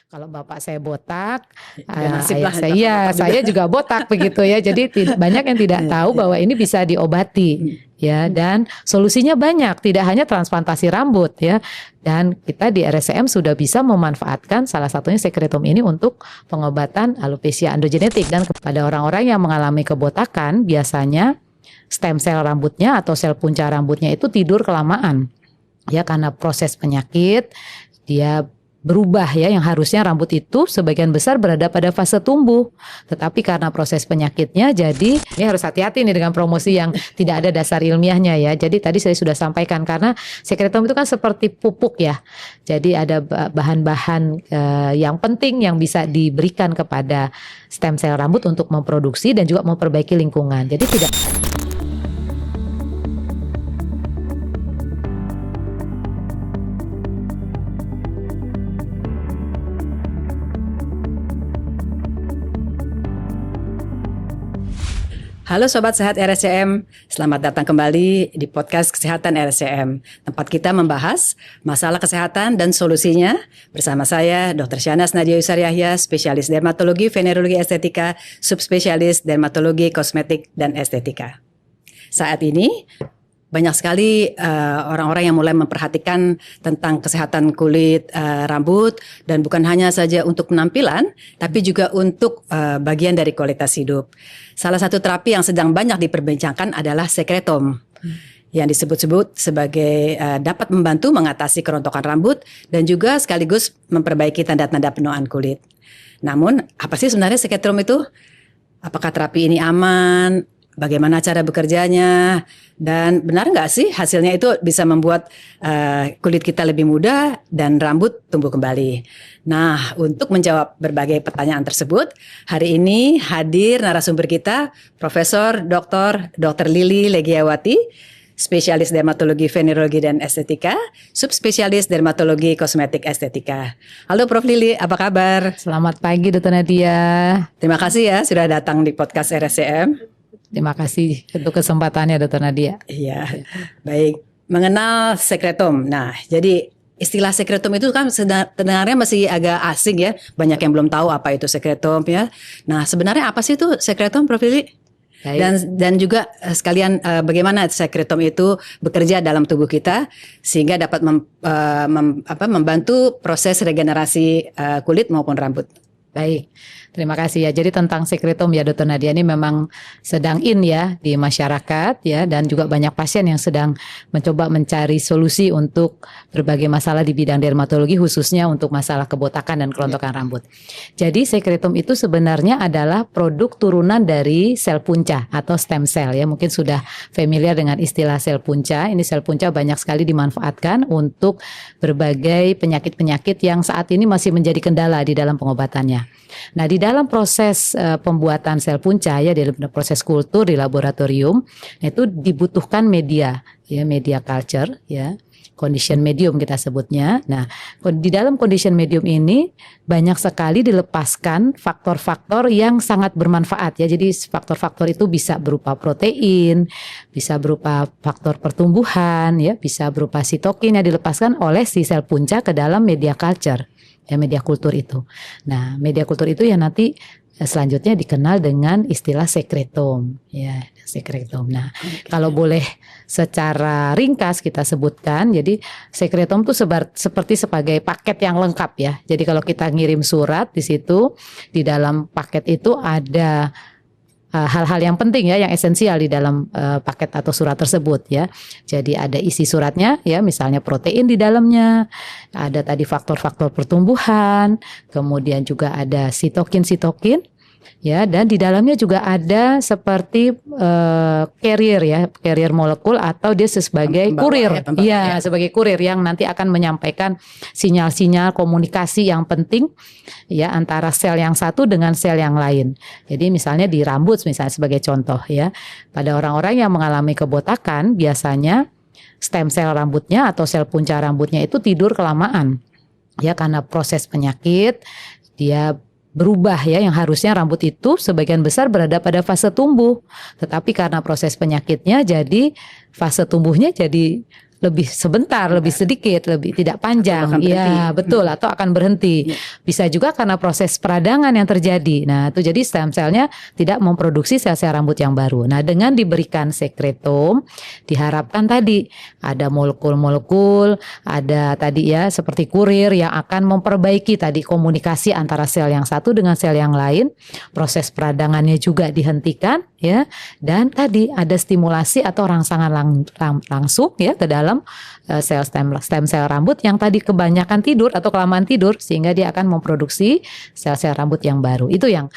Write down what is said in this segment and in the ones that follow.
Kalau bapak saya botak, Ya, nasib ayah lah, saya, bapak iya, botak juga. saya juga botak begitu ya. Jadi banyak yang tidak tahu bahwa ini bisa diobati ya, dan solusinya banyak, tidak hanya transplantasi rambut ya. Dan kita di RSCM sudah bisa memanfaatkan salah satunya sekretum ini untuk pengobatan alopecia androgenetik. Dan kepada orang-orang yang mengalami kebotakan, biasanya stem sel rambutnya atau sel punca rambutnya itu tidur kelamaan. Ya, karena proses penyakit dia berubah ya, yang harusnya rambut itu sebagian besar berada pada fase tumbuh, tetapi karena proses penyakitnya, jadi ini harus hati-hati nih dengan promosi yang tidak ada dasar ilmiahnya ya. Jadi tadi saya sudah sampaikan, karena sekretum itu kan seperti pupuk ya, jadi ada bahan-bahan yang penting yang bisa diberikan kepada stem sel rambut untuk memproduksi dan juga memperbaiki lingkungan. Jadi tidak. Halo Sobat Sehat RSCM, selamat datang kembali di podcast Kesehatan RSCM. Tempat kita membahas masalah kesehatan dan solusinya bersama saya Dr. Syahnas Nadia Yusar Yahya, spesialis dermatologi, venerologi estetika, subspesialis dermatologi, kosmetik, dan estetika. Saat ini banyak sekali orang-orang yang mulai memperhatikan tentang kesehatan kulit, rambut, dan bukan hanya saja untuk penampilan, tapi juga untuk bagian dari kualitas hidup. Salah satu terapi yang sedang banyak diperbincangkan adalah sekretom, yang disebut-sebut sebagai dapat membantu mengatasi kerontokan rambut dan juga sekaligus memperbaiki tanda-tanda penuaan kulit. Namun, apa sih sebenarnya sekretom itu? Apakah terapi ini aman? Bagaimana cara bekerjanya, dan benar nggak sih hasilnya itu bisa membuat kulit kita lebih muda dan rambut tumbuh kembali. Nah, untuk menjawab berbagai pertanyaan tersebut, hari ini hadir narasumber kita, Profesor Dr. Lili Legiawati, spesialis dermatologi, venerologi, dan estetika, subspesialis dermatologi, kosmetik, estetika. Halo Prof. Lili, apa kabar? Selamat pagi Dr. Nadia. Terima kasih ya sudah datang di podcast RSCM. Terima kasih untuk kesempatannya Dr. Nadia. Iya, baik. Mengenal sekretom. Nah, jadi istilah sekretom itu kan sebenarnya masih agak asing ya. Banyak yang belum tahu apa itu sekretom ya. Nah, sebenarnya apa sih itu sekretom, Prof. Lili? Dan juga sekalian bagaimana sekretom itu bekerja dalam tubuh kita sehingga dapat membantu proses regenerasi kulit maupun rambut. Baik, terima kasih ya. Jadi tentang sekretom ya Dr. Nadia, ini memang sedang in ya di masyarakat ya, dan juga banyak pasien yang sedang mencoba mencari solusi untuk berbagai masalah di bidang dermatologi, khususnya untuk masalah kebotakan dan kerontokan rambut. Jadi sekretom itu sebenarnya adalah produk turunan dari sel punca atau stem cell ya. Mungkin sudah familiar dengan istilah sel punca. Ini sel punca banyak sekali dimanfaatkan untuk berbagai penyakit-penyakit yang saat ini masih menjadi kendala di dalam pengobatannya. Nah, di dalam proses pembuatan sel punca ya, di dalam proses kultur di laboratorium, itu dibutuhkan media ya, media culture ya, condition medium kita sebutnya. Nah, di dalam condition medium ini banyak sekali dilepaskan faktor-faktor yang sangat bermanfaat ya. Jadi faktor-faktor itu bisa berupa protein, bisa berupa faktor pertumbuhan ya, bisa berupa sitokin yang dilepaskan oleh si sel punca ke dalam media culture. Ya, media kultur itu. Nah, media kultur itu yang nanti selanjutnya dikenal dengan istilah sekretom. Ya, sekretom. Nah, kalau boleh secara ringkas kita sebutkan, jadi sekretom itu seperti sebagai paket yang lengkap ya. Jadi kalau kita ngirim surat di situ, di dalam paket itu ada hal-hal yang penting ya, yang esensial di dalam paket atau surat tersebut ya. Jadi ada isi suratnya ya, misalnya protein di dalamnya, ada tadi faktor-faktor pertumbuhan, kemudian juga ada sitokin ya, dan di dalamnya juga ada seperti carrier ya, carrier molekul atau dia sebagai kurir ya, sebagai kurir yang nanti akan menyampaikan sinyal-sinyal komunikasi yang penting ya antara sel yang satu dengan sel yang lain. Jadi misalnya di rambut misalnya sebagai contoh ya, pada orang-orang yang mengalami kebotakan biasanya stem sel rambutnya atau sel punca rambutnya itu tidur kelamaan ya, karena proses penyakit dia berubah ya, yang harusnya rambut itu sebagian besar berada pada fase tumbuh, tetapi karena proses penyakitnya jadi fase tumbuhnya jadi lebih sebentar, lebih sedikit, lebih tidak panjang. Atau bahkan berhenti. Iya, betul, atau akan berhenti. Bisa juga karena proses peradangan yang terjadi. Nah, itu jadi stem selnya tidak memproduksi sel-sel rambut yang baru. Nah, dengan diberikan sekretom, diharapkan tadi ada molekul-molekul, ada tadi ya seperti kurir yang akan memperbaiki tadi komunikasi antara sel yang satu dengan sel yang lain. Proses peradangannya juga dihentikan ya, dan tadi ada stimulasi atau rangsangan langsung ya ke dalam sel stem sel rambut yang tadi kebanyakan tidur atau kelamaan tidur, sehingga dia akan memproduksi sel-sel rambut yang baru. Itu yang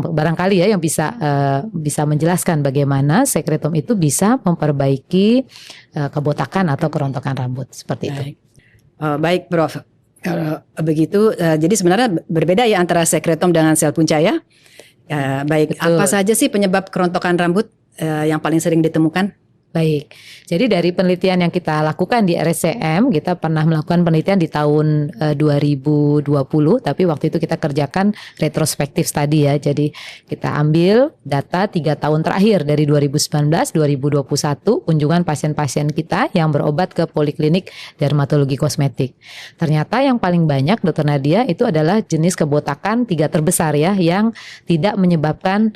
barangkali ya yang bisa menjelaskan bagaimana sekretom itu bisa memperbaiki kebotakan atau kerontokan rambut seperti itu. Baik, Prof. Kalau begitu, jadi sebenarnya berbeda ya antara sekretom dengan sel punca ya. Baik, Betul. apa saja sih penyebab kerontokan rambut yang paling sering ditemukan? Baik, jadi dari penelitian yang kita lakukan di RSCM, kita pernah melakukan penelitian di tahun 2020, tapi waktu itu kita kerjakan retrospektif tadi ya. Jadi kita ambil data 3 tahun terakhir dari 2019-2021 kunjungan pasien-pasien kita yang berobat ke poliklinik dermatologi kosmetik. Ternyata yang paling banyak Dr. Nadia itu adalah jenis kebotakan 3 terbesar ya, yang tidak menyebabkan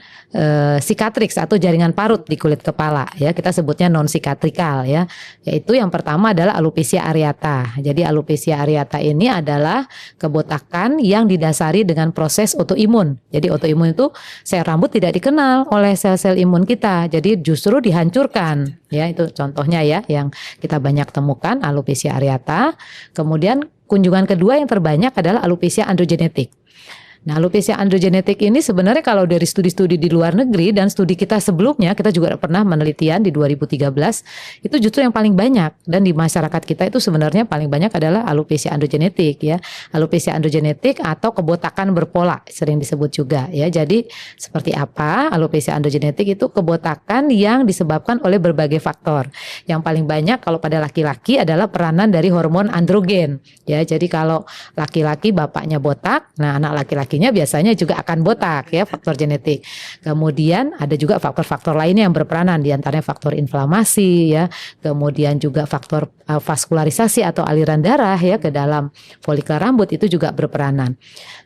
sikatriks atau jaringan parut di kulit kepala ya. Kita sebutnya non sikatrikal ya, yaitu yang pertama adalah alopecia areata. Jadi alopecia areata ini adalah kebotakan yang didasari dengan proses autoimun. Jadi autoimun itu sel rambut tidak dikenal oleh sel-sel imun kita, jadi justru dihancurkan ya. Itu contohnya ya yang kita banyak temukan, alopecia areata. Kemudian kunjungan kedua yang terbanyak adalah alopecia androgenetik. Nah, alopecia androgenetik ini sebenarnya kalau dari studi-studi di luar negeri dan studi kita sebelumnya, kita juga pernah penelitian di 2013, itu justru yang paling banyak, dan di masyarakat kita itu sebenarnya paling banyak adalah alopecia androgenetik ya. Alopecia androgenetik atau kebotakan berpola sering disebut juga ya. Jadi seperti apa alopecia androgenetik? Itu kebotakan yang disebabkan oleh berbagai faktor. Yang paling banyak kalau pada laki-laki adalah peranan dari hormon androgen ya. Jadi kalau laki-laki bapaknya botak, nah anak laki-lakinya biasanya juga akan botak ya, faktor genetik. Kemudian ada juga faktor-faktor lainnya yang berperanan, diantaranya faktor inflamasi ya, kemudian juga faktor vaskularisasi atau aliran darah ya ke dalam folikel rambut itu juga berperanan.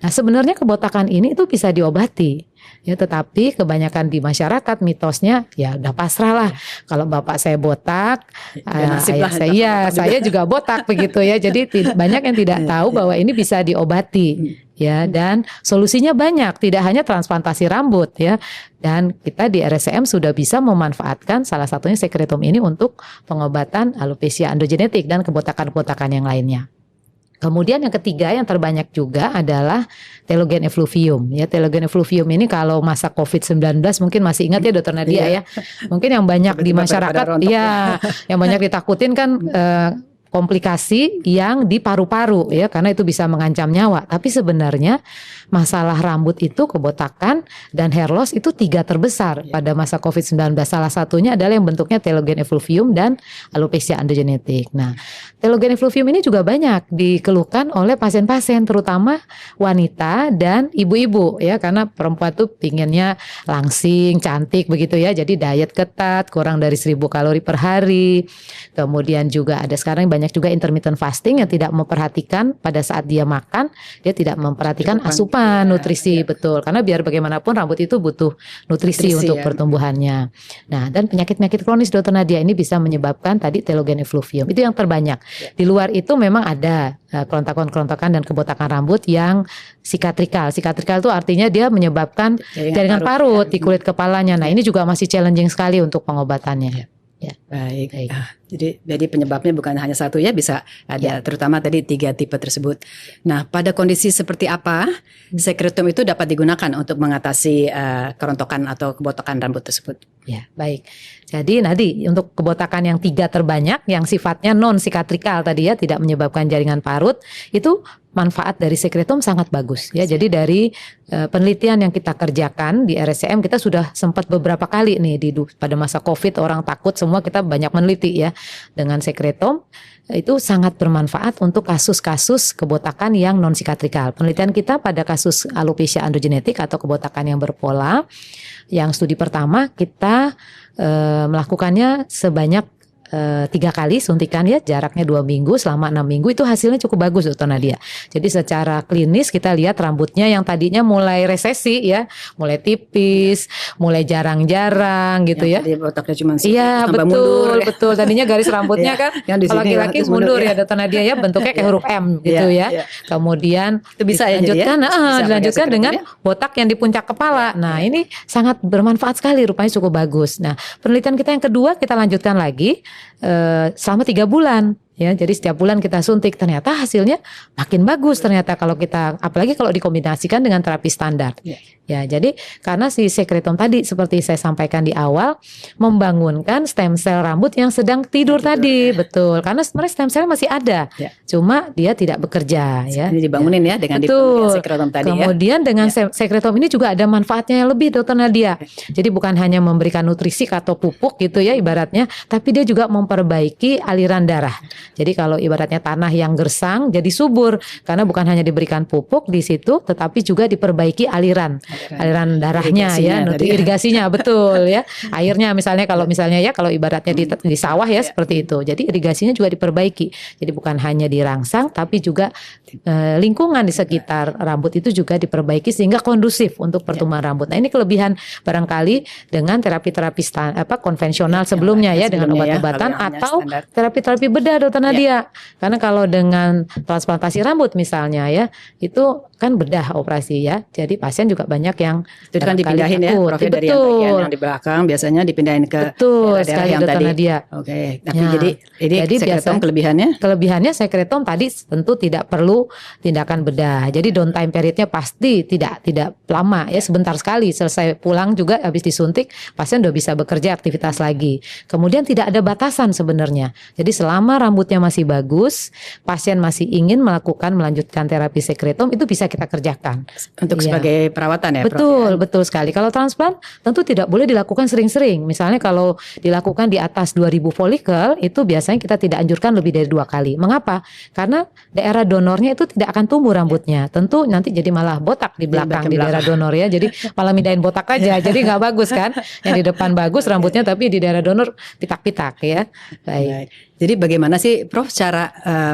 Nah, sebenarnya kebotakan ini itu bisa diobati ya, tetapi kebanyakan di masyarakat mitosnya ya udah pasrah lah. Kalau bapak saya botak, ayah saya juga botak begitu ya. Jadi banyak yang tidak tahu bahwa ini bisa diobati ya, dan solusinya banyak, tidak hanya transplantasi rambut ya. Dan kita di RSCM sudah bisa memanfaatkan salah satunya sekretom ini untuk pengobatan alopecia androgenetik dan kebotakan-kebotakan yang lainnya. Kemudian yang ketiga yang terbanyak juga adalah telogen effluvium ya. Telogen effluvium ini kalau masa COVID-19 mungkin masih ingat ya Dr. Nadia ya. Mungkin yang banyak di masyarakat ya, yang banyak ditakutin kan komplikasi yang di paru-paru ya, karena itu bisa mengancam nyawa. Tapi sebenarnya masalah rambut itu, kebotakan dan hair loss itu 3 terbesar pada masa COVID-19. Salah satunya adalah yang bentuknya telogen effluvium dan alopecia androgenetik. Nah, telogen effluvium ini juga banyak dikeluhkan oleh pasien-pasien, terutama wanita dan ibu-ibu ya, karena perempuan tuh pinginnya langsing, cantik begitu ya. Jadi diet ketat, kurang dari 1000 kalori per hari. Kemudian juga ada sekarang banyak juga intermittent fasting yang tidak memperhatikan pada saat dia makan, dia tidak memperhatikan asupan nutrisi betul, karena biar bagaimanapun rambut itu butuh nutrisi untuk pertumbuhannya. Nah, dan penyakit-penyakit kronis Dr. Nadia ini bisa menyebabkan tadi telogen effluvium. Itu yang terbanyak. Di luar itu memang ada kerontokan-kerontokan dan kebotakan rambut yang sikatrikal. Sikatrikal itu artinya dia menyebabkan jaringan parut di kulit kepalanya. Nah, ini juga masih challenging sekali untuk pengobatannya. Ya. Baik. Jadi penyebabnya bukan hanya satu ya, bisa ada terutama tadi 3 tipe tersebut. Nah, pada kondisi seperti apa sekretom itu dapat digunakan untuk mengatasi kerontokan atau kebotakan rambut tersebut? Ya, baik. Jadi nanti untuk kebotakan yang 3 terbanyak yang sifatnya non sikatrikal tadi ya, tidak menyebabkan jaringan parut, itu manfaat dari sekretom sangat bagus ya. Jadi dari penelitian yang kita kerjakan di RSCM, kita sudah sempat beberapa kali nih pada masa COVID, orang takut semua, kita banyak meneliti ya dengan sekretom. Itu sangat bermanfaat untuk kasus-kasus kebotakan yang non sikatrikal. Penelitian kita pada kasus alopecia androgenetik atau kebotakan yang berpola, yang studi pertama kita melakukannya sebanyak 3 kali suntikan ya, jaraknya 2 minggu selama 6 minggu, itu hasilnya cukup bagus Dokter Nadia. Jadi secara klinis kita lihat rambutnya yang tadinya mulai resesi ya, mulai tipis, mulai jarang-jarang gitu yang ya. tadi botaknya cuma Iya tambah betul, mundur, ya. betul. Tadinya garis rambutnya kan Yang di kalau sini laki-laki terus mundur mundur, ya Dokter Nadia ya, bentuknya kayak huruf M gitu Iya, ya. iya. Kemudian Itu bisa ya jadi ya? dilanjutkan, Bisa pakai dilanjutkan sekretom dengan ya? botak yang di puncak kepala. Nah ini sangat bermanfaat sekali, rupanya cukup bagus. Nah penelitian kita yang kedua kita lanjutkan lagi selama 3 bulan. Ya, jadi setiap bulan kita suntik, ternyata hasilnya makin bagus ternyata kalau kita, apalagi kalau dikombinasikan dengan terapi standar. Ya, jadi karena si sekretom tadi seperti saya sampaikan di awal membangunkan stem cell rambut yang sedang tidur tadi, betul. Karena sebenarnya stem cell masih ada, cuma dia tidak bekerja. Ya, ini dibangunin ya dengan betul. sekretom tadi. Kemudian dengan sekretom ini juga ada manfaatnya yang lebih Dokter Nadia. Jadi bukan hanya memberikan nutrisi atau pupuk gitu ya ibaratnya, tapi dia juga memperbaiki aliran darah. Jadi kalau ibaratnya tanah yang gersang jadi subur karena bukan hanya diberikan pupuk di situ, tetapi juga diperbaiki aliran darahnya ya, irigasinya betul ya. Airnya misalnya kalau ibaratnya di sawah ya seperti itu. Jadi irigasinya juga diperbaiki. Jadi bukan hanya dirangsang tapi juga lingkungan di sekitar rambut itu juga diperbaiki sehingga kondusif untuk pertumbuhan rambut. Nah, ini kelebihan barangkali dengan terapi-terapi konvensional sebelumnya ya, dengan obat-obatan atau terapi-terapi bedah Dokter Nadia. Karena kalau dengan transplantasi rambut misalnya ya, itu kan bedah operasi ya. Jadi pasien juga banyak yang itu kan dipindahin ya, Prof, dari yang bagian yang di belakang biasanya dipindahin ke daerah yang Dokter tadi. Nadia. Oke, tapi jadi sekretom kelebihannya sekretom tadi tentu tidak perlu tindakan bedah. Jadi downtime periodnya pasti tidak lama ya, sebentar sekali, selesai pulang juga habis disuntik pasien udah bisa bekerja aktivitas lagi. Kemudian tidak ada batasan sebenarnya. Jadi selama rambutnya masih bagus, pasien masih ingin melanjutkan terapi sekretom, itu bisa kita kerjakan untuk sebagai perawatan ya, betul, Prof, ya? Betul sekali. Kalau transplant tentu tidak boleh dilakukan sering-sering. Misalnya kalau dilakukan di atas 2000 folikel, itu biasanya kita tidak anjurkan lebih dari 2 kali. Mengapa? Karena daerah donornya itu tidak akan tumbuh rambutnya. Tentu nanti jadi malah botak di belakang di daerah donor ya. Jadi malah mindahin botak aja. Jadi nggak bagus kan? Yang di depan bagus rambutnya, tapi di daerah donor pitak-pitak ya. Baik. Jadi bagaimana sih Prof cara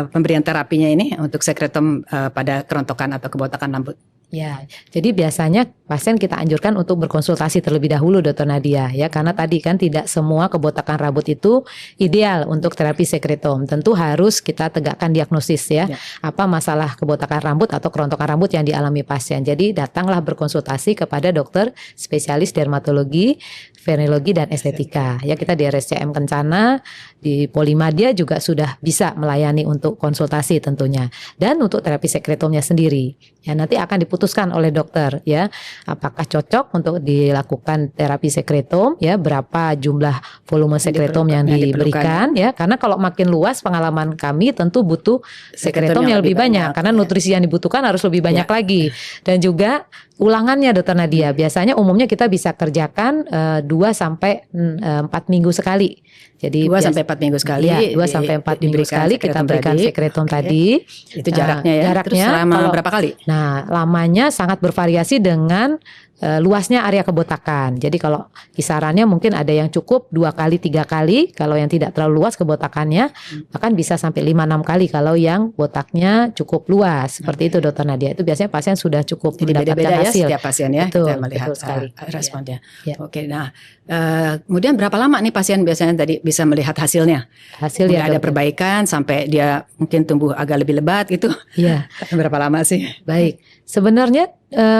pemberian terapinya ini untuk sekretom pada kerontokan atau kebotakan rambut? Ya, jadi biasanya pasien kita anjurkan untuk berkonsultasi terlebih dahulu Dokter Nadia ya, karena tadi kan tidak semua kebotakan rambut itu ideal untuk terapi sekretom. Tentu harus kita tegakkan diagnosis ya. Apa masalah kebotakan rambut atau kerontokan rambut yang dialami pasien. Jadi datanglah berkonsultasi kepada dokter spesialis dermatologi, venerologi dan estetika. Ya, kita di RSCM Kencana, di Polimadia juga sudah bisa melayani untuk konsultasi tentunya. Dan untuk terapi sekretomnya sendiri. Ya, nanti akan diputuskan oleh dokter ya, apakah cocok untuk dilakukan terapi sekretom ya, berapa jumlah volume sekretom yang diberikan ya. Karena kalau makin luas, pengalaman kami tentu butuh sekretom yang lebih banyak karena nutrisi yang dibutuhkan harus lebih banyak lagi. Dan juga ulangannya Dokter Nadia, biasanya umumnya kita bisa kerjakan 2 sampai 4 minggu sekali. Jadi 2 sampai 4 minggu sekali. Ya, 2 sampai 4 minggu sekali kita berikan sekretom tadi. Itu jaraknya ya. Jaraknya terus selama berapa kali? Nah, lamanya sangat bervariasi dengan luasnya area kebotakan. Jadi kalau kisarannya mungkin ada yang cukup 2 kali 3 kali, kalau yang tidak terlalu luas kebotakannya bahkan bisa sampai 5-6 kali kalau yang botaknya cukup luas. Seperti itu Dokter Nadia. Itu biasanya pasien sudah cukup mendapatkan beda-beda hasil. Ya setiap pasien ya, betul, kita melihat betul sekali. responnya. Ya. Oke, nah kemudian berapa lama nih pasien biasanya tadi bisa melihat hasilnya? Hasilnya ada perbaikan sampai dia mungkin tumbuh agak lebih lebat gitu. Iya. Berapa lama sih? Baik. Sebenarnya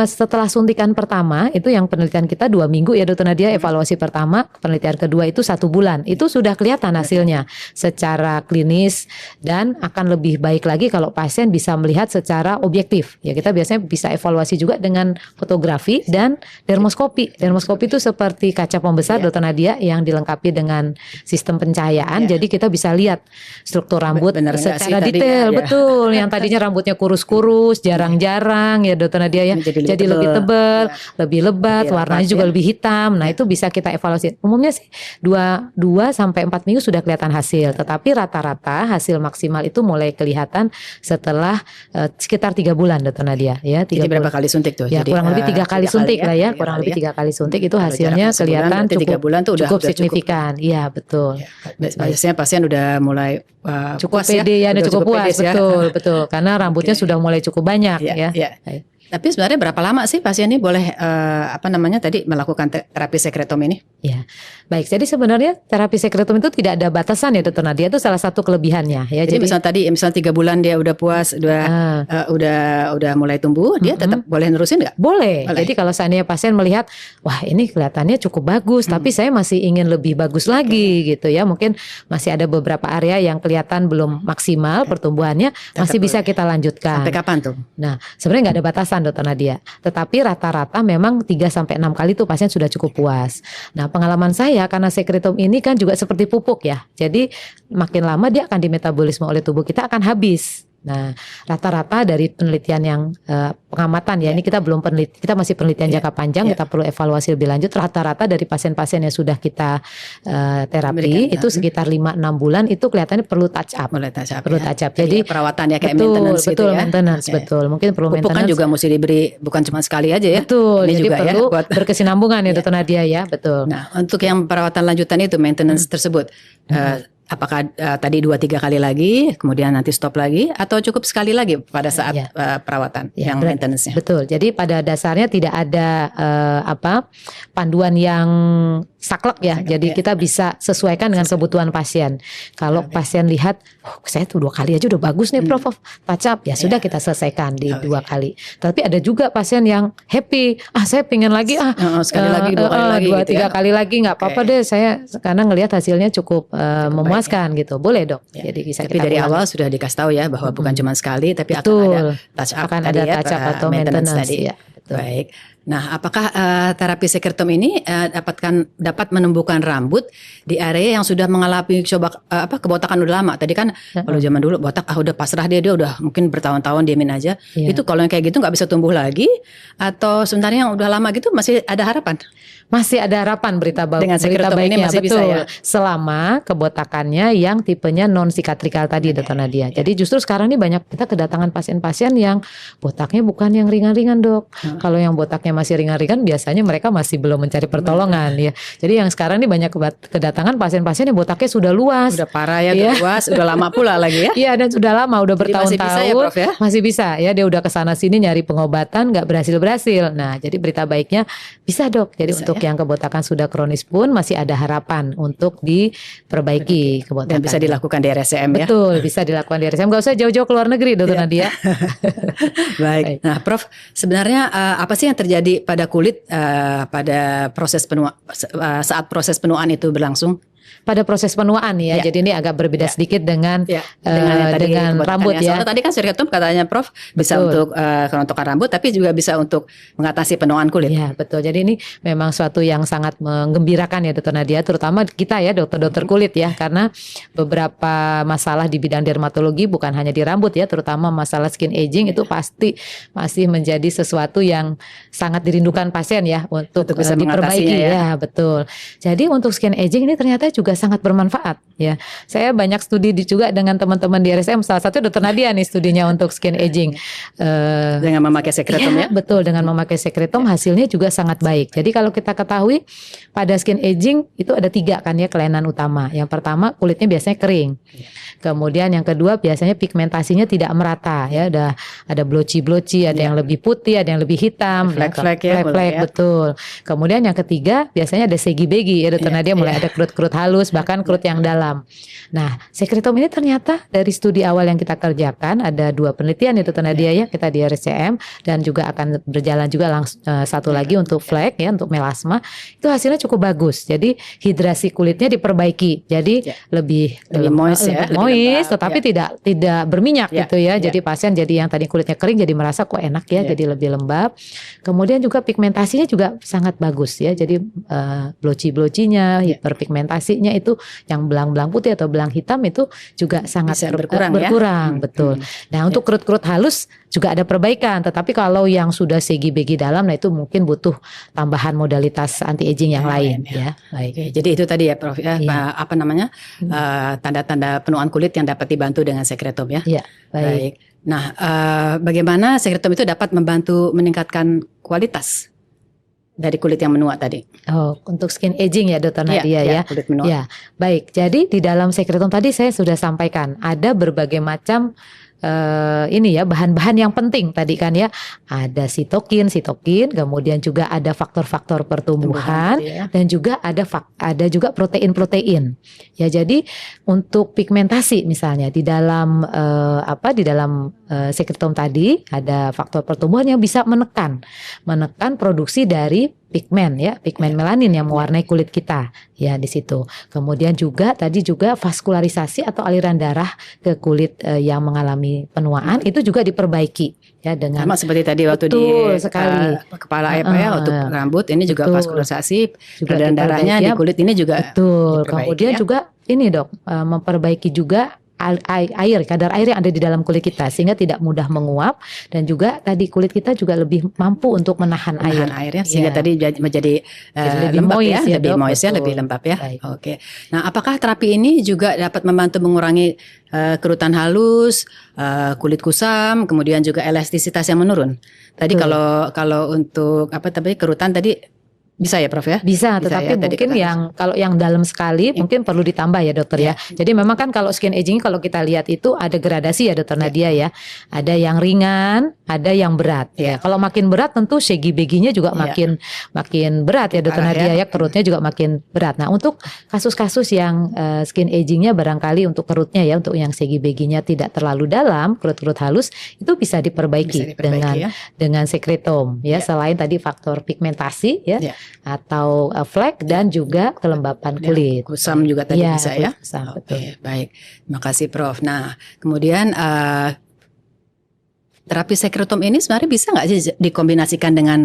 setelah suntikan pertama itu yang penelitian kita 2 minggu ya Dokter Nadia, evaluasi pertama, penelitian kedua itu 1 bulan. Itu sudah kelihatan hasilnya secara klinis dan akan lebih baik lagi kalau pasien bisa melihat secara objektif. Ya, kita biasanya bisa evaluasi juga dengan fotografi dan dermoskopi. Dermoskopi itu seperti kaca pembesar Dokter Nadia yang dilengkapi dengan sistem pencahayaan. Jadi kita bisa lihat struktur rambut secara detail. Betul, yang tadinya rambutnya kurus-kurus, jarang-jarang ya Dokter Nadia ya. jadi lebih tebal, ya. lebih lebat, Lebih warnanya lebat, juga ya. lebih hitam. Nah, itu bisa kita evaluasi. Umumnya sih 2 sampai 4 minggu sudah kelihatan hasil, tetapi rata-rata hasil maksimal itu mulai kelihatan setelah sekitar 3 bulan, Dokter Nadia, ya. Jadi berapa kali suntik tuh? Ya, Jadi, kurang lebih 3 kali 3 suntik kali lah ya, 3 kurang kali lebih 3 kali suntik itu Kalau hasilnya jaraknya sebulan, kelihatan berarti 3 bulan tuh cukup udah signifikan. Iya, betul. Ya, biasanya pasien udah mulai Cukup puas ya, pede ya, udah cukup puas, pede ya. betul, karena rambutnya Oke. sudah mulai cukup banyak Iya, ya. iya. Tapi sebenarnya berapa lama sih pasien ini boleh tadi melakukan terapi sekretom ini? Ya, baik. Jadi sebenarnya terapi sekretom itu tidak ada batasan ya, Dokter Nadia. Itu salah satu kelebihannya ya. Jadi misalnya 3 bulan dia udah puas, udah mulai tumbuh, dia tetap boleh nerusin nggak? Boleh. Jadi kalau seandainya pasien melihat, wah ini kelihatannya cukup bagus, tapi saya masih ingin lebih bagus lagi gitu ya. Mungkin masih ada beberapa area yang kelihatan belum maksimal pertumbuhannya, masih bisa kita lanjutkan. Sampai kapan tuh? Nah, sebenarnya nggak ada batasan, Dokter Nadia. Tetapi rata-rata memang 3 sampai 6 kali tuh pasien sudah cukup puas. Nah, pengalaman saya karena sekretom ini kan juga seperti pupuk ya. Jadi makin lama dia akan dimetabolisme oleh tubuh kita akan habis. Nah, rata-rata dari penelitian yang pengamatan ya, ini kita belum peneliti, kita masih penelitian jangka panjang, kita perlu evaluasi lebih lanjut. Rata-rata dari pasien-pasien yang sudah kita terapi itu sekitar 5-6 bulan itu kelihatannya perlu touch up. Perlu touch up. Jadi perawatan ya kayak betul, maintenance gitu ya. Maintenance, betul. Mungkin perlu pupuk maintenance. kan juga mesti diberi bukan cuma sekali aja ya. Betul. Ini jadi juga perlu ya buat berkesinambungan ya, Dokter Nadia ya, betul. Nah, untuk yang perawatan lanjutan itu maintenance tersebut apakah tadi 2-3 kali lagi, kemudian nanti stop lagi, atau cukup sekali lagi pada saat perawatan yang maintenance-nya? Betul. Jadi pada dasarnya tidak ada panduan yang saklek ya. Jadi kita bisa sesuaikan dengan kebutuhan pasien. Kalau pasien lihat, saya tuh 2 kali aja udah bagus nih, Prof. Touch up, ya sudah kita selesaikan di 2 kali. Tapi ada juga pasien yang happy, saya pengen lagi sekali lagi, 2 kali lagi, 2-3 kali lagi nggak apa-apa deh. Saya karena ngelihat hasilnya cukup memuaskan gitu. Boleh, Dok. Jadi bisa tapi kita dari awal sudah dikasih tahu ya bahwa bukan cuma sekali, tapi akan ada touch up, atau maintenance tadi. Ya, baik. Nah, apakah terapi sekretom ini dapat menumbuhkan rambut di area yang sudah mengalami kebotakan udah lama? Tadi kan kalau zaman dulu botak udah pasrah dia udah mungkin bertahun-tahun diamin aja. Itu kalau yang kayak gitu nggak bisa tumbuh lagi, atau sebenarnya yang udah lama gitu masih ada harapan? Masih ada harapan berita sekretom ini masih betul. Bisa ya? Selama kebotakannya yang tipenya non sikatrikal tadi, Dokter Nadia. Jadi justru sekarang ini banyak kita kedatangan pasien-pasien yang botaknya bukan yang ringan-ringan, Dok. Kalau yang botaknya masih ringan-ringan biasanya mereka masih belum mencari pertolongan ya. Jadi yang sekarang ini banyak kedatangan pasien-pasien yang botaknya sudah luas. Udah parah ya, udah luas, udah lama pula lagi ya. Iya, dan sudah lama, udah bertahun-tahun. Masih bisa ya, dia udah kesana sini nyari pengobatan nggak berhasil-berhasil. Nah, jadi berita baiknya bisa, Dok. Jadi bisa, untuk yang kebotakan sudah kronis pun masih ada harapan untuk diperbaiki kebotakan. Dan bisa dilakukan di RSCM ya. Betul, bisa dilakukan di RSCM. Gak usah jauh-jauh ke luar negeri, Dokter Nadia. Baik. Nah, Prof, sebenarnya apa sih yang terjadi pada kulit pada proses saat proses penuaan itu berlangsung? Pada proses penuaan ya. Jadi ini agak berbeda sedikit dengan dengan rambut ya. Soalnya tadi kan sekretom katanya Prof bisa untuk kerontokan rambut, tapi juga bisa untuk mengatasi penuaan kulit. Ya, betul. Jadi ini memang suatu yang sangat menggembirakan ya, Dokter Nadia, terutama kita ya dokter-dokter kulit ya, karena beberapa masalah di bidang dermatologi bukan hanya di rambut ya, terutama masalah skin aging itu pasti masih menjadi sesuatu yang sangat dirindukan pasien ya untuk bisa diperbaiki ya, betul. Jadi untuk skin aging ini ternyata juga sangat bermanfaat ya. Saya banyak studi juga dengan teman-teman di RSM, salah satu Dokter Nadia nih studinya untuk skin aging. Dengan memakai sekretom ya? Betul, dengan memakai sekretom hasilnya juga sangat baik. Jadi kalau kita ketahui pada skin aging itu ada 3 kan ya kelainan utama. Yang pertama kulitnya biasanya kering. Kemudian yang kedua biasanya pigmentasinya tidak merata ya, ada blotchy-blotchy, ada yang lebih putih, ada yang lebih hitam, flek-flek ya, betul. Kemudian yang ketiga biasanya ada segi-begi ya, Dokter Nadia, mulai ada kerut-kerut halus, bahkan kerut yang dalam. Nah, sekretom ini ternyata dari studi awal yang kita kerjakan ada 2 penelitian ya, Dokter Nadia ya, kita di RSCM, dan juga akan berjalan juga satu lagi untuk flek ya, untuk melasma. Itu hasilnya cukup bagus. Jadi hidrasi kulitnya diperbaiki. Jadi lebih moist ya, moist, tetapi tidak berminyak gitu ya. Jadi pasien jadi yang tadi kulitnya kering jadi merasa kok enak ya, jadi lebih lembab. Kemudian juga pigmentasinya juga sangat bagus ya. Jadi blotchy-blotchy-nya, hiperpigmentasi tadinya itu yang belang-belang putih atau belang hitam itu juga sangat Bisa berkurang ya? betul. Nah, untuk kerut-kerut halus juga ada perbaikan, tetapi kalau yang sudah segi-begi dalam, nah itu mungkin butuh tambahan modalitas anti aging yang lain ya. Baik. Oke, jadi itu tadi ya Prof ya, Iya. apa namanya tanda-tanda penuaan kulit yang dapat dibantu dengan sekretom ya. Iya, baik. Nah, bagaimana sekretom itu dapat membantu meningkatkan kualitas dari kulit yang menua tadi? Oh, untuk skin aging ya Dokter Nadia ya. Kulit menua. Ya, baik. Jadi di dalam sekretom tadi saya sudah sampaikan ada berbagai macam ini ya bahan-bahan yang penting tadi kan ya, ada sitokin, kemudian juga ada faktor-faktor pertumbuhan Tadi ya. dan juga ada juga protein-protein. Ya, jadi untuk pigmentasi misalnya di dalam sekretom tadi ada faktor pertumbuhan yang bisa menekan produksi dari pigmen melanin yang mewarnai kulit kita ya di situ. Kemudian juga tadi juga vaskularisasi atau aliran darah ke kulit yang mengalami penuaan itu juga diperbaiki ya dengan sama seperti tadi waktu di sekali. kepala untuk rambut ini juga vaskularisasi juga aliran darahnya di kulit ini juga betul. diperbaiki, Kemudian ya. juga ini dok memperbaiki juga kadar air yang ada di dalam kulit kita sehingga tidak mudah menguap dan juga tadi kulit kita juga lebih mampu untuk menahan airnya sehingga Ya. tadi menjadi lebih lembab moist ya, lebih Dok. moist ya, Betul. lebih lembab ya. Baik. Oke. Nah, apakah terapi ini juga dapat membantu mengurangi kerutan halus, kulit kusam, kemudian juga elastisitas yang menurun? Tadi Betul. kalau untuk kerutan tadi bisa ya Prof ya? Bisa, tetapi ya, tadi mungkin kata- kalau yang dalam sekali mungkin perlu ditambah ya dokter ya. Jadi memang kan kalau skin aging kalau kita lihat itu ada gradasi ya dokter Nadia ya. Ada yang ringan, ada yang berat. Ya. Kalau makin berat tentu segi-beginya juga makin berat ya dokter Parah Nadia ya. ya. Kerutnya juga makin berat. Nah untuk kasus-kasus yang skin agingnya barangkali untuk kerutnya ya, untuk yang segi-beginya tidak terlalu dalam, kerut-kerut halus itu bisa diperbaiki, dengan sekretom ya. Selain tadi faktor pigmentasi ya. Atau flek dan juga kelembapan kulit. Kusam juga tadi Ya, bisa ya. kusam, Oke, betul. baik. Terima kasih Prof. Nah, kemudian terapi sekretom ini sebenarnya bisa nggak sih dikombinasikan dengan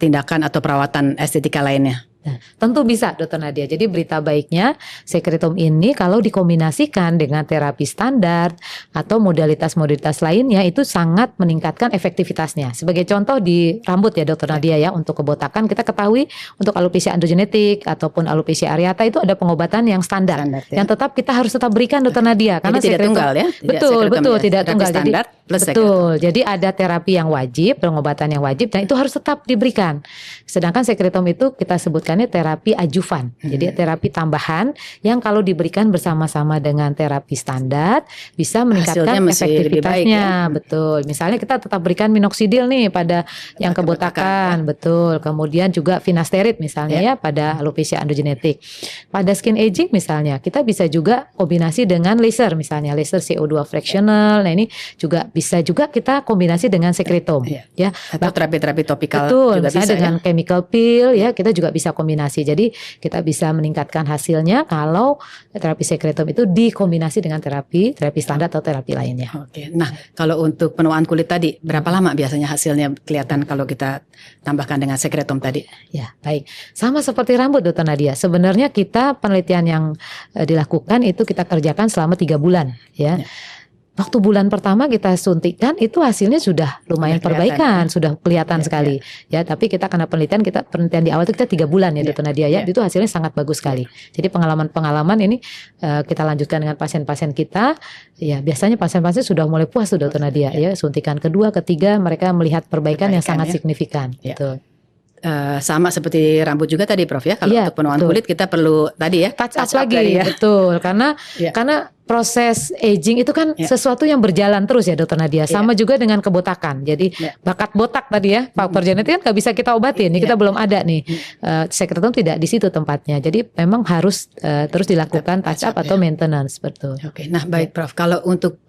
tindakan atau perawatan estetika lainnya? Nah, tentu bisa dokter Nadia. Jadi berita baiknya sekretom ini kalau dikombinasikan dengan terapi standar atau modalitas-modalitas lainnya itu sangat meningkatkan efektivitasnya. Sebagai contoh di rambut ya dokter Nadia ya, untuk kebotakan kita ketahui untuk alopecia androgenetik ataupun alopecia areata itu ada pengobatan yang standar ya. yang tetap kita harus tetap berikan dokter Nadia karena jadi tidak tunggal ya? Betul, tidak tunggal. Jadi standar plus betul. Jadi ada terapi yang wajib, pengobatan yang wajib dan itu harus tetap diberikan. Sedangkan sekretom itu kita sebutkannya terapi adjuvan. Jadi terapi tambahan yang kalau diberikan bersama-sama dengan terapi standar bisa meningkatkan efektivitasnya. Betul. Misalnya kita tetap berikan minoxidil nih pada yang kebotakan, betul. Kemudian juga finasterid misalnya ya pada alopecia androgenetik. Pada skin aging misalnya kita bisa juga kombinasi dengan laser misalnya, laser CO2 fractional. Nah ini juga bisa juga kita kombinasi dengan sekretom ya. Atau terapi-terapi topikal betul, juga bisa dengan chemical peel ya kita juga bisa kombinasi. Jadi kita bisa meningkatkan hasilnya kalau terapi sekretom itu dikombinasi dengan terapi standar atau terapi lainnya. Oke. Nah, kalau untuk penuaan kulit tadi berapa lama biasanya hasilnya kelihatan kalau kita tambahkan dengan sekretom tadi? Ya, baik. Sama seperti rambut dokter Nadia. Sebenarnya kita penelitian yang dilakukan itu kita kerjakan selama 3 bulan ya. Waktu bulan pertama kita suntikan itu hasilnya sudah lumayan perbaikan, sudah kelihatan sekali ya. Tapi kita karena penelitian di awal itu kita 3 bulan ya dokter Nadia ya, itu hasilnya sangat bagus sekali. Jadi pengalaman ini kita lanjutkan dengan pasien-pasien kita. Ya biasanya pasien-pasien sudah mulai puas tuh dokter Nadia ya. Suntikan kedua, ketiga mereka melihat perbaikan yang sangat signifikan. Betul. Sama seperti rambut juga tadi Prof ya. Kalau untuk penuaan kulit kita perlu tadi ya touch up lagi ya. Betul, karena proses aging itu kan sesuatu yang berjalan terus ya dokter Nadia. Sama juga dengan kebotakan. Jadi bakat botak tadi ya, faktor genetik kan nggak bisa kita obatin. Ini kita belum ada nih. Sekretom tidak di situ tempatnya. Jadi memang harus terus dilakukan touch up atau maintenance, betul. Oke, nah baik Prof. Kalau untuk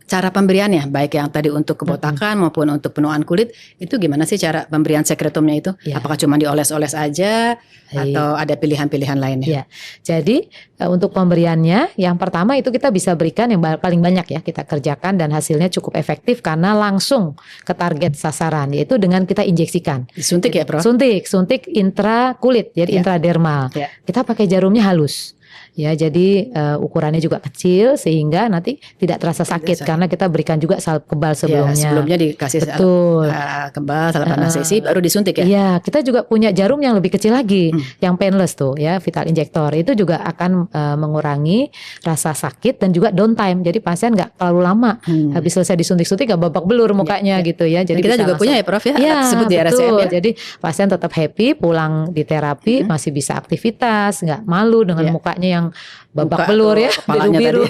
cara pemberiannya, baik yang tadi untuk kebotakan maupun untuk penuaan kulit, itu gimana sih cara pemberian sekretomnya itu? Ya. Apakah cuma dioles-oles aja atau ada pilihan-pilihan lainnya? Ya, jadi untuk pemberiannya, yang pertama itu kita bisa berikan yang paling banyak ya kita kerjakan dan hasilnya cukup efektif karena langsung ke target sasaran, yaitu dengan kita injeksikan. Disuntik ya, Prof? Suntik intra kulit, jadi intradermal. Kita pakai jarumnya halus. Ya, jadi ukurannya juga kecil sehingga nanti tidak terasa sakit karena kita berikan juga salep kebal sebelumnya. Sebelumnya dikasih kebal, salep anestesi, baru disuntik ya. Iya, kita juga punya jarum yang lebih kecil lagi, yang painless tuh ya, Vital Injector. Itu juga akan mengurangi rasa sakit dan juga downtime. Jadi pasien nggak terlalu lama habis selesai disuntik-suntik nggak babak belur mukanya gitu ya. Jadi kita juga punya ya, Prof ya, alat tersebut di RSCM ya. Jadi pasien tetap happy pulang di terapi, masih bisa aktivitas, nggak malu dengan mukanya yang babak belur ya, biru-biru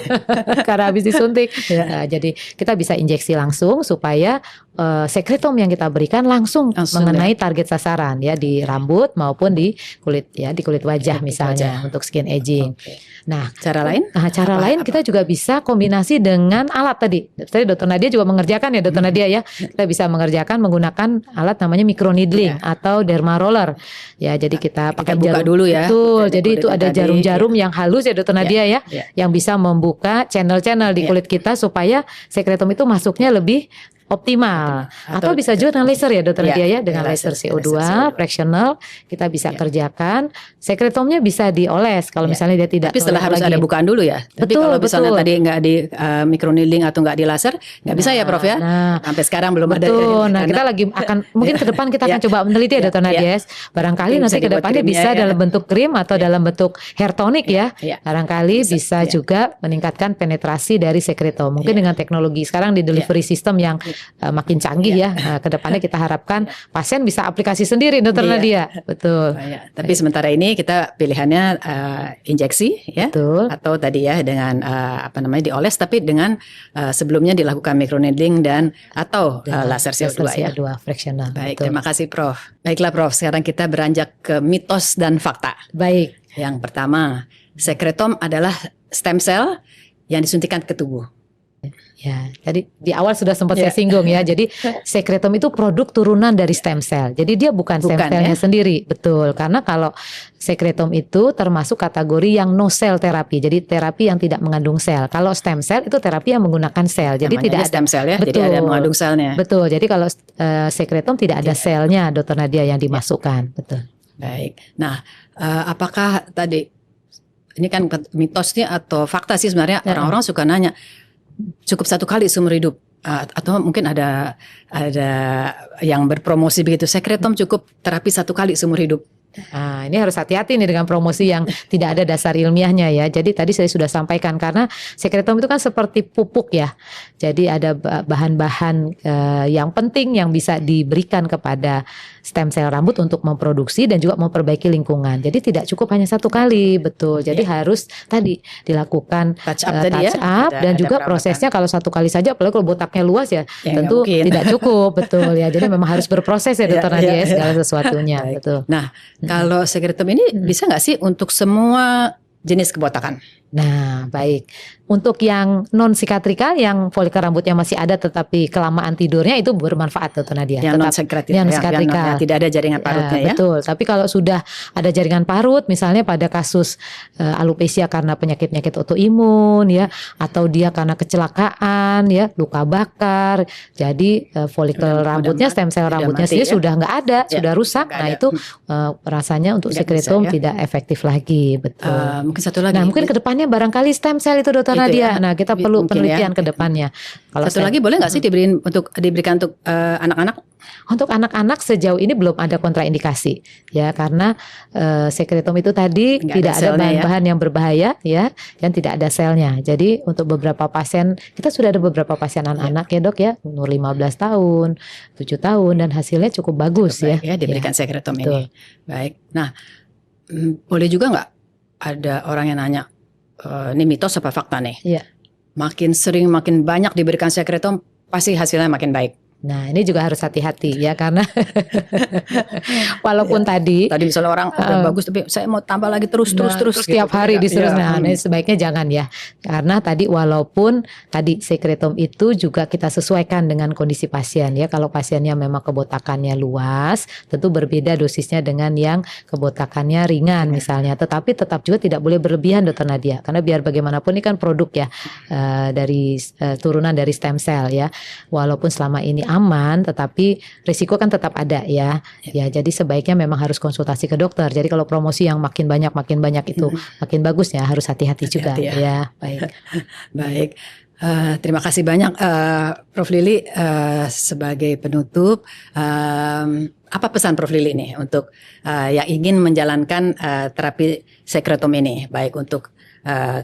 karena habis disuntik. Jadi kita bisa injeksi langsung supaya sekretom yang kita berikan langsung mengenai target sasaran ya, di rambut maupun di kulit ya, di kulit wajah misalnya untuk skin aging. Nah, cara lain kita juga bisa kombinasi dengan alat tadi. Tadi Dr. Nadia juga mengerjakan ya, Dr. Nadia ya. Kita bisa mengerjakan menggunakan alat namanya microneedling atau derma roller. Ya, jadi kita pakai buka jarum dulu ya. Betul. Jadi itu ada jarum-jarum yang halus ya Dr. Nadia ya, yang bisa membuka channel-channel di kulit kita supaya sekretom itu masuknya lebih optimal. Atau bisa juga dengan laser ya Dr. Nadia ya, dengan laser CO2 fractional kita bisa kerjakan. Sekretomnya bisa dioles kalau misalnya dia tidak. Tapi setelah harus ada bukaan dulu ya. Tapi kalau misalnya tadi nggak di microneedling atau nggak di laser, nggak bisa ya Prof ya. Sampai sekarang belum ada. Nah, kita lagi akan mungkin ke depan kita akan coba meneliti ya Dr. Nadia. Barangkali nanti ke depannya bisa dalam bentuk krim atau dalam bentuk hair tonic ya. Barangkali bisa juga meningkatkan penetrasi dari sekretom. Mungkin dengan teknologi sekarang di delivery system yang makin canggih ya. Kedepannya kita harapkan pasien bisa aplikasi sendiri Dr. Nadia. Betul. Tapi sementara ini kita pilihannya injeksi ya. Betul. Atau tadi ya dengan dioles, tapi dengan sebelumnya dilakukan microneedling dan atau laser CO2 ya. Fractional. Baik, terima kasih Prof. Baiklah Prof, sekarang kita beranjak ke mitos dan fakta. Baik. Yang pertama, sekretom adalah stem cell yang disuntikan ke tubuh. Ya, jadi di awal sudah sempat saya singgung ya. Jadi sekretom itu produk turunan dari stem cell. Jadi dia bukan stem cellnya sendiri, betul. Karena kalau sekretom itu termasuk kategori yang no cell terapi. Jadi terapi yang tidak mengandung sel. Kalau stem cell itu terapi yang menggunakan sel. Jadi namanya tidak ada stem cell ya. Betul. Jadi ada mengandung selnya. Betul. Jadi kalau sekretom tidak ada selnya, Dr. Nadia, yang dimasukkan. Betul. Baik. Nah, apakah tadi ini kan mitosnya atau fakta sih sebenarnya, orang-orang suka nanya, cukup satu kali seumur hidup, atau mungkin ada yang berpromosi begitu, sekretom cukup terapi satu kali seumur hidup. Nah, ini harus hati-hati nih dengan promosi yang tidak ada dasar ilmiahnya ya. Jadi tadi saya sudah sampaikan, karena sekretom itu kan seperti pupuk ya. Jadi ada bahan-bahan yang penting yang bisa diberikan kepada stem cell rambut untuk memproduksi dan juga memperbaiki lingkungan. Jadi tidak cukup hanya satu kali, betul. Jadi harus tadi dilakukan touch up dan juga prosesnya kalau satu kali saja, apalagi kalau botaknya luas ya tentu tidak cukup, betul ya. Jadi memang harus berproses ya Dr. Nadia segala sesuatunya, betul. Nah, kalau sekretom ini bisa nggak sih untuk semua jenis kebotakan? Nah, baik. Untuk yang non sikatrikal, yang folikel rambutnya masih ada tetapi kelamaan tidurnya, itu bermanfaat Dr. Nadia. Yang non sikatrikal, yang tidak ada jaringan parutnya ya. Betul. Tapi kalau sudah ada jaringan parut, misalnya pada kasus alopecia karena penyakit-penyakit autoimun ya, atau dia karena kecelakaan ya, luka bakar, jadi folikel rambutnya, stem cell rambutnya sendiri sudah nggak ada, sudah rusak. Nah, itu rasanya untuk sekretom tidak efektif lagi, betul. Mungkin satu lagi. Nah, mungkin kedepannya barangkali stem cell itu Dr. Nadia. Nah, kita perlu penelitian ke depannya. Kalau satu lagi boleh nggak sih diberikan untuk anak-anak? Untuk anak-anak sejauh ini belum ada kontraindikasi ya, karena sekretom itu tadi tidak ada bahan-bahan yang berbahaya ya, dan tidak ada selnya. Jadi untuk beberapa pasien, kita sudah ada beberapa pasien anak-anak ya Dok ya, umur 15 tahun, 7 tahun, dan hasilnya cukup bagus ya. Diberikan sekretom ini. Baik. Nah, boleh juga nggak ada orang yang nanya, ini mitos apa fakta nih? Iya. Makin sering, makin banyak diberikan sekretom, pasti hasilnya makin baik. Nah, ini juga harus hati-hati ya, karena walaupun tadi misalnya orang udah bagus tapi saya mau tambah lagi terus setiap hari disuruh. Nah, ini sebaiknya jangan ya. Karena tadi walaupun tadi sekretom itu juga kita sesuaikan dengan kondisi pasien ya. Kalau pasiennya memang kebotakannya luas, tentu berbeda dosisnya dengan yang kebotakannya ringan misalnya. Tetapi tetap juga tidak boleh berlebihan, Dokter Nadia. Karena biar bagaimanapun ini kan produk ya, dari turunan dari stem cell ya. Walaupun selama ini aman, tetapi risiko kan tetap ada ya. Ya, jadi sebaiknya memang harus konsultasi ke dokter. Jadi kalau promosi yang makin banyak itu makin bagus ya, harus hati-hati juga ya. Baik. Baik. Terima kasih banyak Prof Lili. Sebagai penutup, apa pesan Prof Lili nih untuk yang ingin menjalankan terapi sekretom ini, baik untuk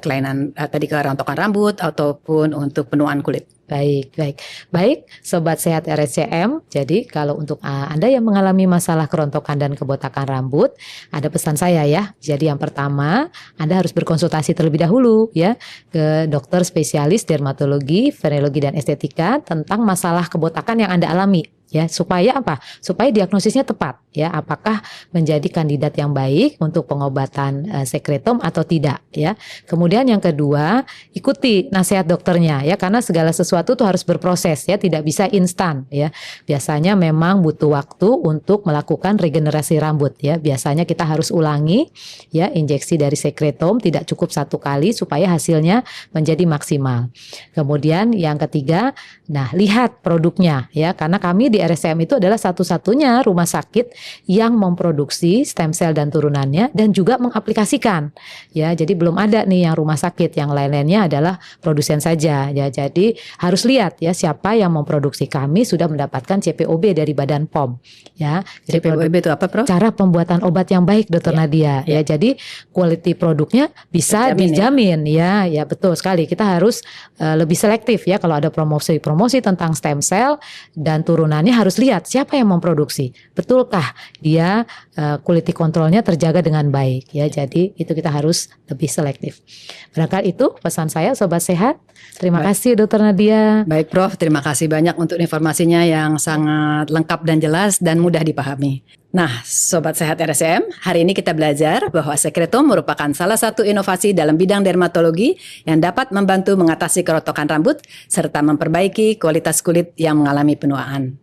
kelainan tadi kerontokan rambut ataupun untuk penuaan kulit? Baik, Sobat Sehat RSCM. Jadi kalau untuk Anda yang mengalami masalah kerontokan dan kebotakan rambut, ada pesan saya ya. Jadi yang pertama, Anda harus berkonsultasi terlebih dahulu ya ke dokter spesialis dermatologi, venerologi dan estetika tentang masalah kebotakan yang Anda alami. Ya, supaya apa? Supaya diagnosisnya tepat ya, apakah menjadi kandidat yang baik untuk pengobatan sekretom atau tidak ya. Kemudian yang kedua, ikuti nasihat dokternya ya, karena segala sesuatu tuh harus berproses ya, tidak bisa instan ya. Biasanya memang butuh waktu untuk melakukan regenerasi rambut ya. Biasanya kita harus ulangi ya, injeksi dari sekretom tidak cukup satu kali supaya hasilnya menjadi maksimal. Kemudian yang ketiga, nah lihat produknya ya, karena kami di RSCM itu adalah satu-satunya rumah sakit yang memproduksi stem cell dan turunannya dan juga mengaplikasikan ya. Jadi belum ada nih yang rumah sakit, yang lain-lainnya adalah produsen saja ya. Jadi harus lihat ya siapa yang memproduksi. Kami sudah mendapatkan CPOB dari Badan POM ya. CPOB itu apa, Prof? Cara pembuatan obat yang baik, Dokter Nadia ya. Jadi quality produknya bisa dijamin ya. Ya betul sekali. Kita harus lebih selektif ya kalau ada promosi tentang stem cell dan turunannya, harus lihat siapa yang memproduksi. Betulkah dia quality controlnya terjaga dengan baik ya. Jadi itu kita harus lebih selektif. Barangkali itu pesan saya, Sobat Sehat. Terima kasih Dokter Nadia. Baik Prof, terima kasih banyak untuk informasinya yang sangat lengkap dan jelas dan mudah dipahami. Nah, Sobat Sehat RSCM, hari ini kita belajar bahwa sekretom merupakan salah satu inovasi dalam bidang dermatologi yang dapat membantu mengatasi kerontokan rambut serta memperbaiki kualitas kulit yang mengalami penuaan.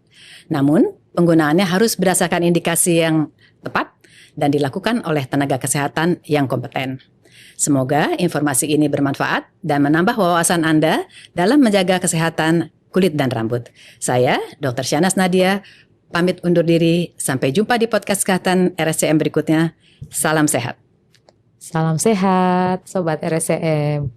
Namun, penggunaannya harus berdasarkan indikasi yang tepat dan dilakukan oleh tenaga kesehatan yang kompeten. Semoga informasi ini bermanfaat dan menambah wawasan Anda dalam menjaga kesehatan kulit dan rambut. Saya, Dr. Syahnaz Nadia, pamit undur diri. Sampai jumpa di podcast kesehatan RSCM berikutnya. Salam sehat. Salam sehat, Sobat RSCM.